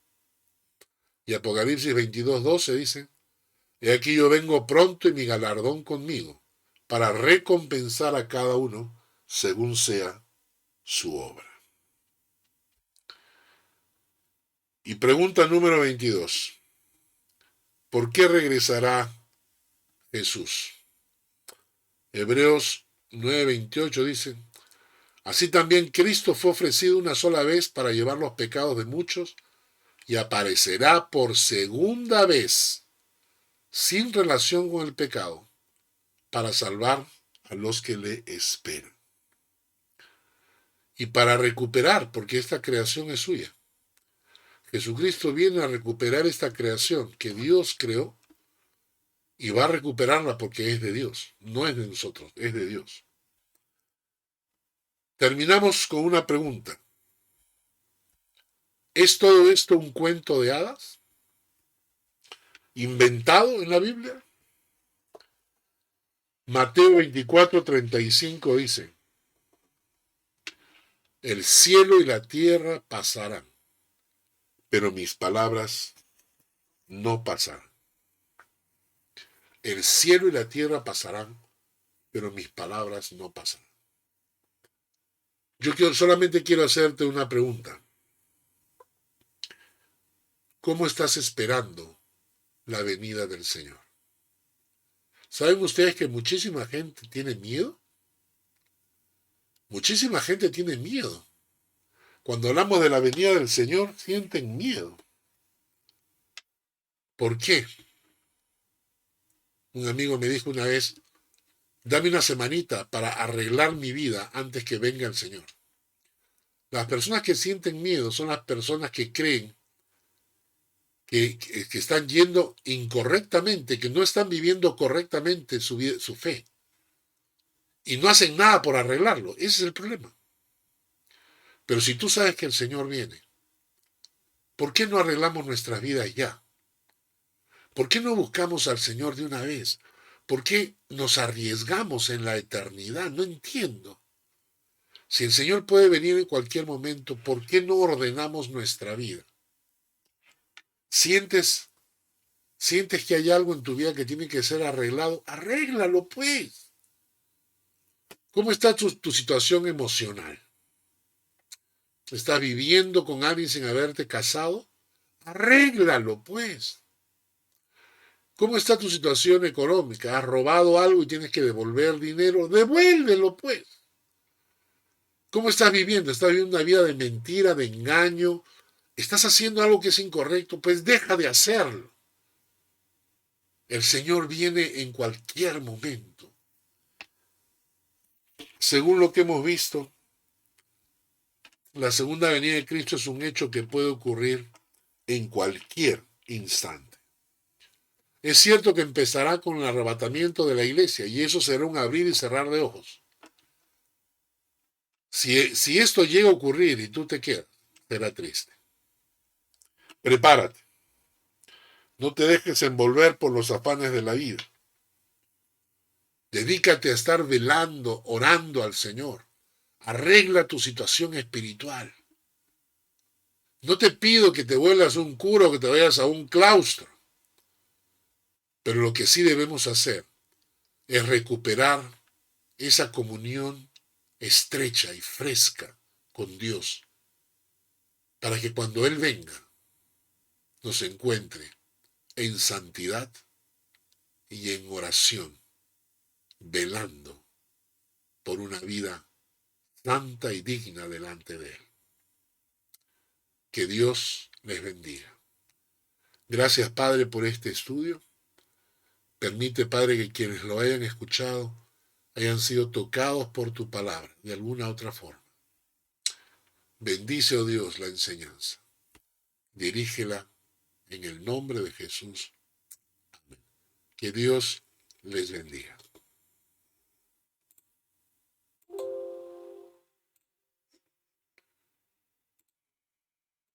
Y Apocalipsis 22, 12 dice, he aquí yo vengo pronto y mi galardón conmigo, para recompensar a cada uno según sea su obra. Y pregunta número 22. ¿Por qué regresará Jesús? Hebreos 9:28 dice, así también Cristo fue ofrecido una sola vez para llevar los pecados de muchos y aparecerá por segunda vez sin relación con el pecado para salvar a los que le esperan. Y para recuperar, porque esta creación es suya. Jesucristo viene a recuperar esta creación que Dios creó y va a recuperarla porque es de Dios, no es de nosotros, es de Dios. Terminamos con una pregunta. ¿Es todo esto un cuento de hadas? ¿Inventado en la Biblia? Mateo 24:35 dice, el cielo y la tierra pasarán, pero mis palabras no pasarán. El cielo y la tierra pasarán, pero mis palabras no pasarán. Solamente quiero hacerte una pregunta. ¿Cómo estás esperando la venida del Señor? ¿Saben ustedes que muchísima gente tiene miedo? Muchísima gente tiene miedo. Cuando hablamos de la venida del Señor, sienten miedo. ¿Por qué? Un amigo me dijo una vez, dame una semanita para arreglar mi vida antes que venga el Señor. Las personas que sienten miedo son las personas que creen que están yendo incorrectamente, que no están viviendo correctamente su fe. Y no hacen nada por arreglarlo. Ese es el problema. Pero si tú sabes que el Señor viene, ¿por qué no arreglamos nuestras vidas ya? ¿Por qué no buscamos al Señor de una vez? ¿Por qué nos arriesgamos en la eternidad? No entiendo. Si el Señor puede venir en cualquier momento, ¿por qué no ordenamos nuestra vida? ¿Sientes que hay algo en tu vida que tiene que ser arreglado? Arréglalo, pues. ¿Cómo está tu situación emocional? ¿Estás viviendo con alguien sin haberte casado? Arréglalo, pues. ¿Cómo está tu situación económica? ¿Has robado algo y tienes que devolver dinero? Devuélvelo, pues. ¿Cómo estás viviendo? ¿Estás viviendo una vida de mentira, de engaño? ¿Estás haciendo algo que es incorrecto? Pues deja de hacerlo. El Señor viene en cualquier momento. Según lo que hemos visto, la segunda venida de Cristo es un hecho que puede ocurrir en cualquier instante. Es cierto que empezará con el arrebatamiento de la iglesia y eso será un abrir y cerrar de ojos. Si esto llega a ocurrir y tú te quedas, será triste. Prepárate. No te dejes envolver por los afanes de la vida. Dedícate a estar velando, orando al Señor. Arregla tu situación espiritual. No te pido que te vuelvas un cura o que te vayas a un claustro. Pero lo que sí debemos hacer es recuperar esa comunión estrecha y fresca con Dios, para que cuando Él venga nos encuentre en santidad y en oración, velando por una vida santa y digna delante de Él. Que Dios les bendiga. Gracias, Padre, por este estudio. Permite, Padre, que quienes lo hayan escuchado hayan sido tocados por tu palabra de alguna otra forma. Bendice, oh Dios, la enseñanza. Dirígela en el nombre de Jesús. Que Dios les bendiga.